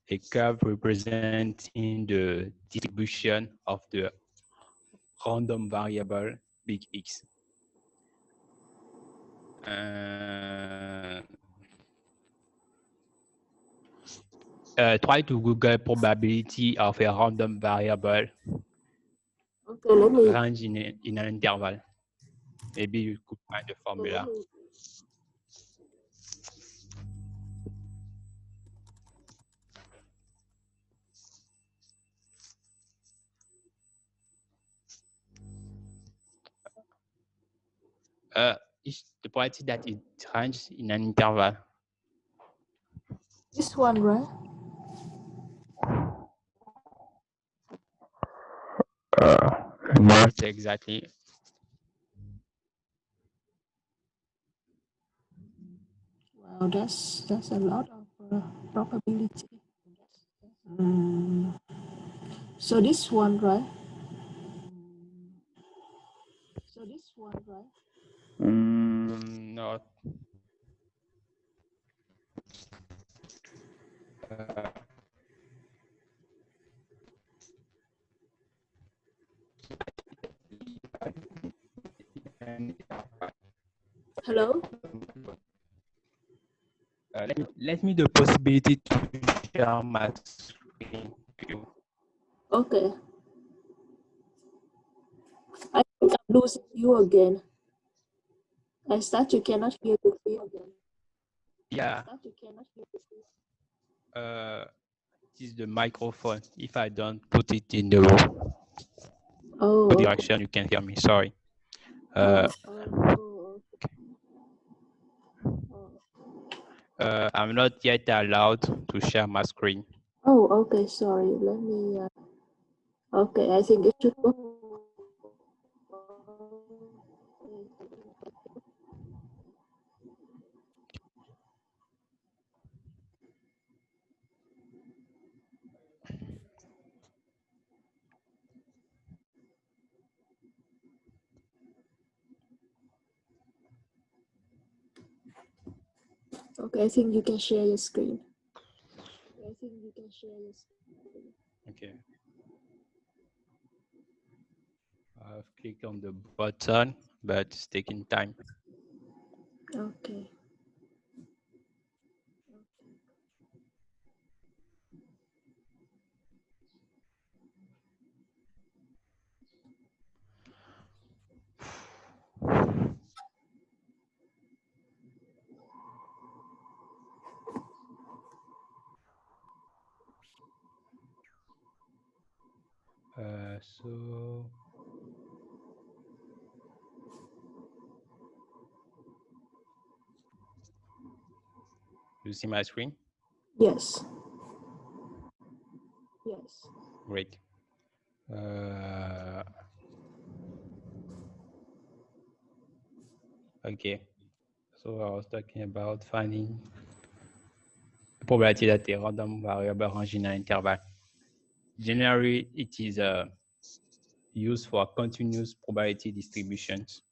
A curve representing the distribution of the random variable big X. Try to Google probability of a random variable. Okay, let me range in an interval. Maybe you could find the formula. Is the probability that it ranges in an interval. this one, right? Not exactly. Wow, that's a lot of probability. So this one, right? Not. Hello? Let me the possibility to share my screen to you. Okay. I think I'm losing you again. I start you cannot hear the feed again. Yeah. This is the microphone. If I don't put it in the direction, you can hear me. Sorry. I'm not yet allowed to share my screen. Oh, okay. Sorry. Let me. Okay, I think it should work. Okay, I think you can share your screen. Okay. I've clicked on the button, but it's taking time. Okay. So you see my screen? Yes. Yes. Great. Okay. So I was talking about finding the probability that a random variable range in an interval. Generally, it is used for continuous probability distributions.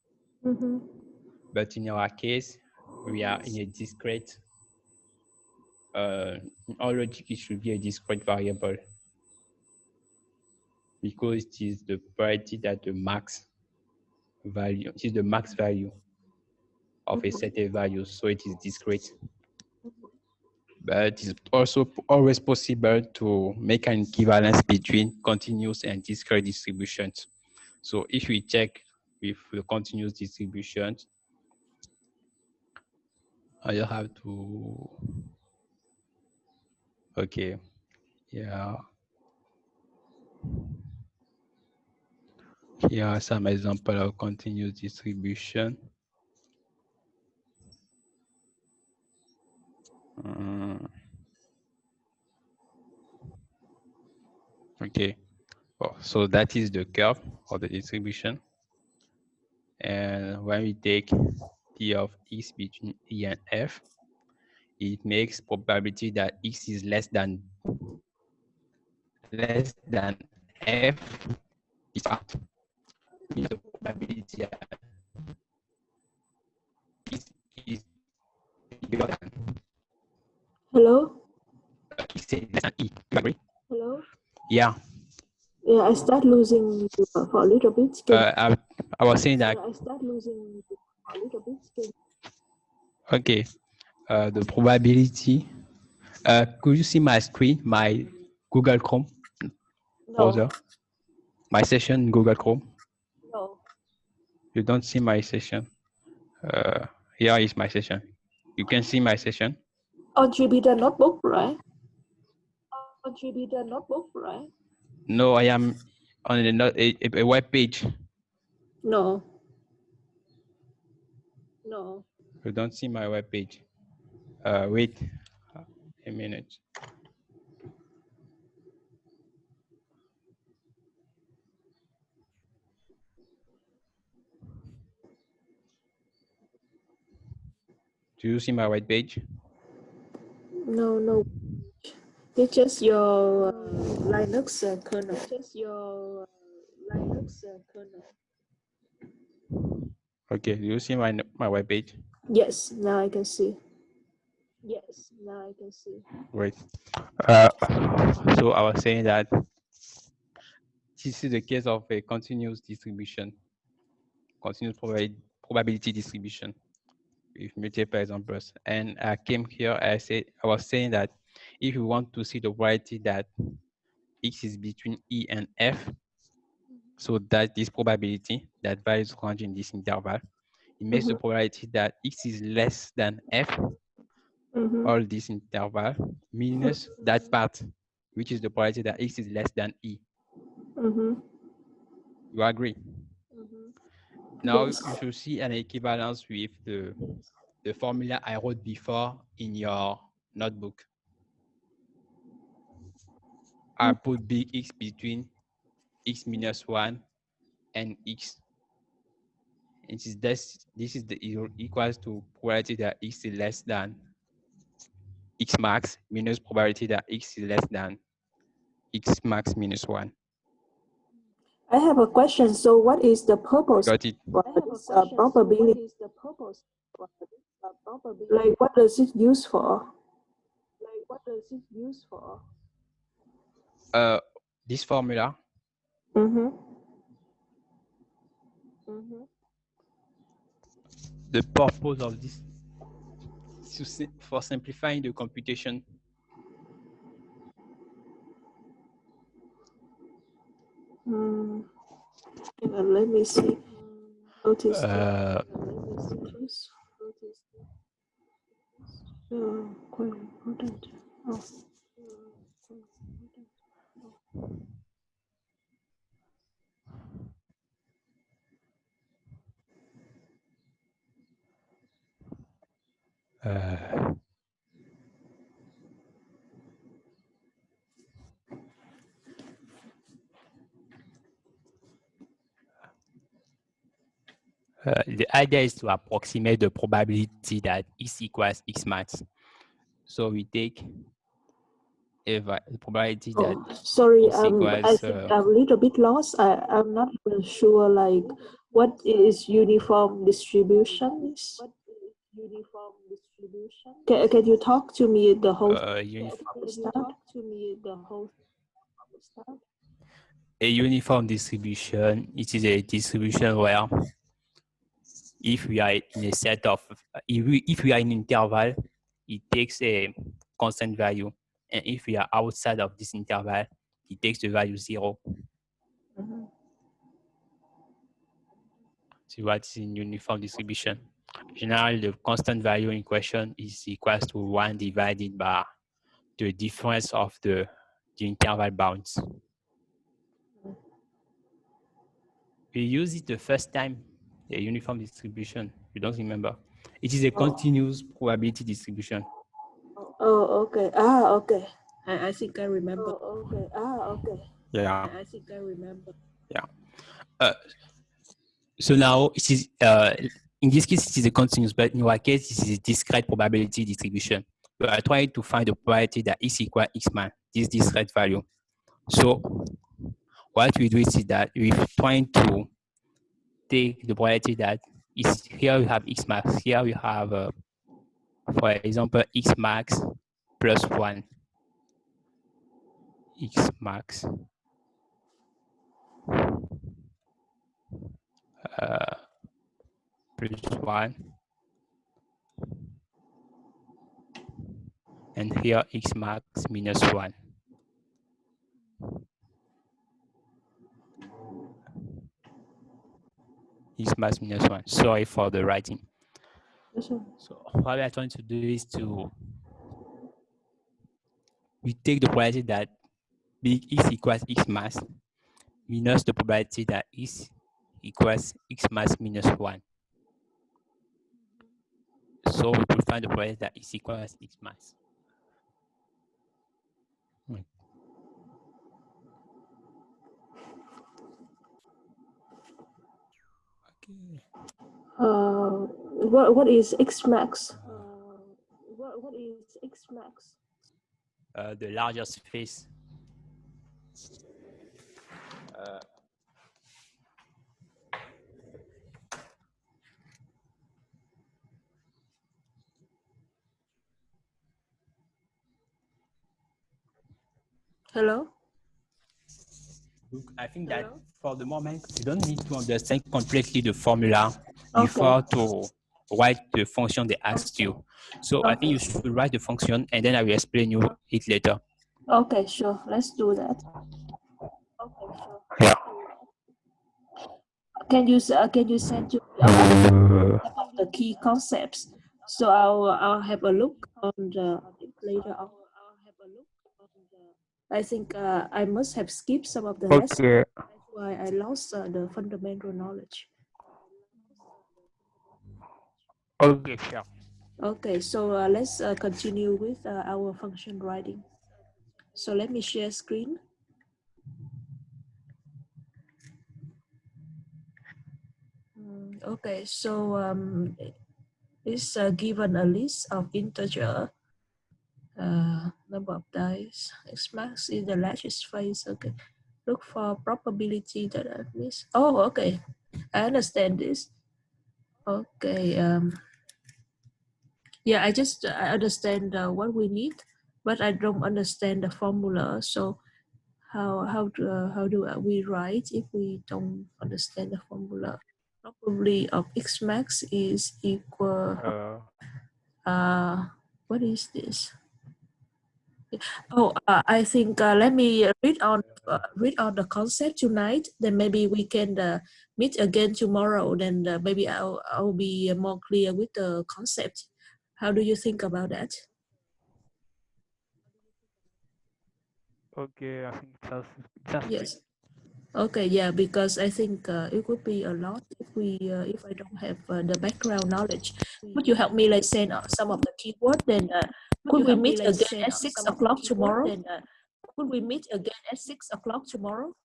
But in our case, we are in a discrete, in all logic, it should be a discrete variable because it is the probability that the max value, it is the max value of a set of values, so it is discrete. But it's also always possible to make an equivalence between continuous and discrete distributions. So if we check with the continuous distributions, I have to, okay, yeah. Here are some examples of continuous distribution. Okay, so that is the curve of the distribution. And when we take P of x between E and F, it makes probability that x is less than F is out. Means the probability that x is bigger than. Hello? X is less than E. You agree? Hello? Yeah. Yeah, I start losing you for a little bit. I was saying that. Yeah, I start losing you for a little bit. Okay. The probability. Could you see my screen, my Google Chrome browser? My session in Google Chrome? No. You don't see my session? Here is my session. You can see my session? On Jupyter Notebook, right? On Jupyter Notebook, right? No, I am on a web page. No. No. You don't see my web page. Wait a minute. Do you see my web page? No, no. It's just your Linux kernel. Just your Linux kernel. Okay, do you see my web page? Yes, now I can see. Yes, now I can see. Great. So I was saying that this is the case of a continuous distribution, continuous probability distribution with multiple examples. And I came here, I was saying that if you want to see the probability that x is between E and F, So that this probability that values range in this interval, it makes the probability that x is less than f, all this interval, minus that part, which is the probability that x is less than e. You agree? Now Yes. you should see an equivalence with the formula I wrote before in your notebook. I put big X between x minus 1 and x. And this is the equals to probability that x is less than x max minus probability that x is less than x max minus 1. I have a question. So what is the purpose Got it? for this probability? Like, what does it use for? This formula, the purpose of this is for simplifying the computation. Let me see. Notice. Quite important. Oh. The idea is to approximate the probability that x equals x max. So we take the probability that sorry, x equals, I think I'm a little bit lost. I'm not even sure, like, what is uniform distribution? Can you talk to me the whole start? A uniform distribution, it is a distribution where if we are in a set of, if we are in an interval, it takes a constant value. And if we are outside of this interval, it takes the value 0. So what's in uniform distribution? Generally, the constant value in question is equals to 1 divided by the difference of the interval bounds. We use it the first time, a uniform distribution. You don't remember? It is a continuous probability distribution. Oh, okay. Okay. I think I remember. Okay. Yeah. I think I remember. Yeah. So now it is in this case it is a continuous, but in our case this is a discrete probability distribution. We are trying to find the probability that x equals x max, this discrete value. So what we do is that we're trying to take the probability that is here we have x max, here we have for example x max plus 1, x max plus 1, and here x max minus 1. X max minus 1. Sorry for the writing. So what we are trying to do is we take the probability that big x equals x max minus the probability that x equals x max minus 1. So we will find the probability that x equals x max. Okay. What is x max? What is x max? The larger space. Hello? Look, I think that for the moment, you don't need to understand completely the formula before to write the function they asked you. So I think you should write the function and then I will explain you it later. Okay, sure. Let's do that. Yeah. can you send to me about the key concepts? So I'll have a look on the later on. I think I must have skipped some of the lessons. Okay. That's why I lost the fundamental knowledge. Okay, sure. Okay, so let's continue with our function writing. So let me share screen. Okay, so it's given a list of integer number of dice. X max is the largest phase. Okay, look for probability that I miss. Oh, okay, I understand this. Okay, yeah, I understand what we need, but I don't understand the formula. So how do we write if we don't understand the formula? Probability of X max is equal. What is this? Oh, I think let me read on the concept tonight. Then maybe we can meet again tomorrow. Then maybe I'll be more clear with the concept. How do you think about that? Okay, I think just Yes. Okay. Yeah. Because I think it would be a lot if I don't have the background knowledge. Could you help me like send some of the keyword? Then could we meet again at 6 o'clock tomorrow? Could we meet again at 6 o'clock tomorrow?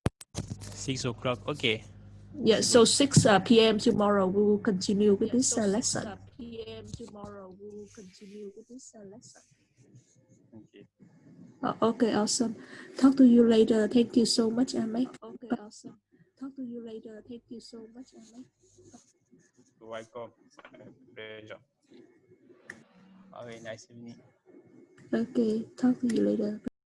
6 o'clock. Okay. Yeah, so 6 p.m. tomorrow we will continue with this lesson. Okay. Okay, awesome. Talk to you later. Thank you so much, Ame. Okay, awesome. Talk to you later. Thank you so much, Anna. You're welcome. My pleasure. Have a nice evening. Okay, talk to you later.